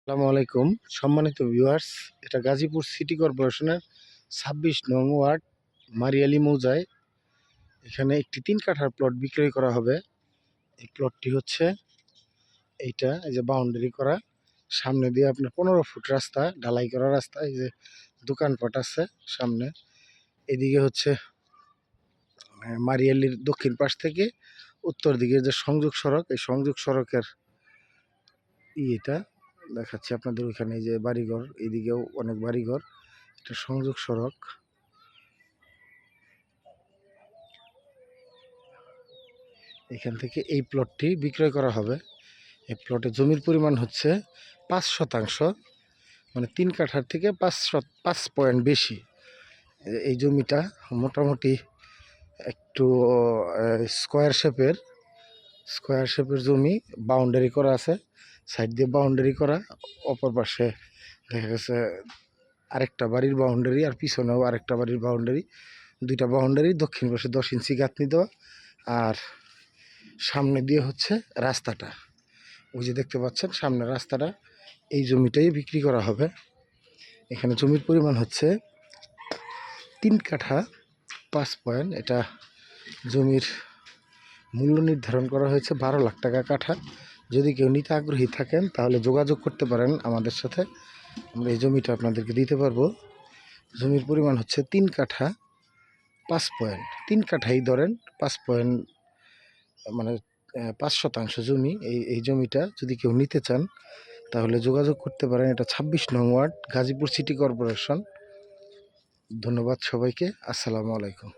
আসসালামু আলাইকুম সম্মানিত ভিউয়ার্স, এটা গাজীপুর সিটি কর্পোরেশনের ২৬ নং ওয়ার্ড মারিয়ালি মৌজায় এখানে একটি ৩ কাঠার প্লট বিক্রয় করা হবে। এই প্লটটি হচ্ছে এইটা, এই যে বাউন্ডারি করা, সামনে দিয়ে আপনার ১৫ ফুট রাস্তা, ঢালাই করা রাস্তা, এই যে দোকানপাট আছে সামনে। এদিকে হচ্ছে মারিয়ালির দক্ষিণ পাশ থেকে উত্তর দিকের যে সংযোগ সড়ক, এই সংযোগ সড়কের এটা দেখাচ্ছি আপনাদের। ওইখানে এই যে বাড়িঘর, এইদিকেও অনেক বাড়িঘর, এটা সংযোগ সড়ক। এখান থেকে এই প্লটটি বিক্রয় করা হবে। এই প্লটে জমির পরিমাণ হচ্ছে ৫%, মানে ৩ কাঠার থেকে ৫ পয়েন্ট বেশি। এই জমিটা মোটামুটি একটু স্কোয়ার শেপের জমি, বাউন্ডারি করা আছে, সাইড দিয়ে বাউন্ডারি করা, অপর পাশে দেখা গেছে আরেকটা বাড়ির বাউন্ডারি, আর পিছনেও আরেকটা বাড়ির বাউন্ডারি, দুইটা বাউন্ডারি, দক্ষিণ পাশে 10 ইঞ্চি গাঁথনি দেওয়া, আর সামনে দিয়ে হচ্ছে রাস্তাটা, ওই যে দেখতে পাচ্ছেন সামনে রাস্তাটা। এই জমিটাই বিক্রি করা হবে। এখানে জমির পরিমাণ হচ্ছে ৩ কাঠা ৫ পয়েন্ট। এটা জমির মূল্য নির্ধারণ করা হয়েছে ১২ লাখ টাকা কাঠা। যদি কেউ নিতে আগ্রহী থাকেন তাহলে যোগাযোগ করতে পারেন আমাদের সাথে, আমরা এই জমিটা আপনাদেরকে দিতে পারবো। জমির পরিমাণ হচ্ছে ৩ কাঠা ৫ পয়েন্ট, ৩ কাঠাই ধরেন ৫ পয়েন্ট, মানে ৫% জমি। এই জমিটা যদি কেউ নিতে চান তাহলে যোগাযোগ করতে পারেন। এটা ২৬ নং ওয়ার্ড, গাজীপুর সিটি কর্পোরেশন। ধন্যবাদ সবাইকে। আসসালামু আলাইকুম।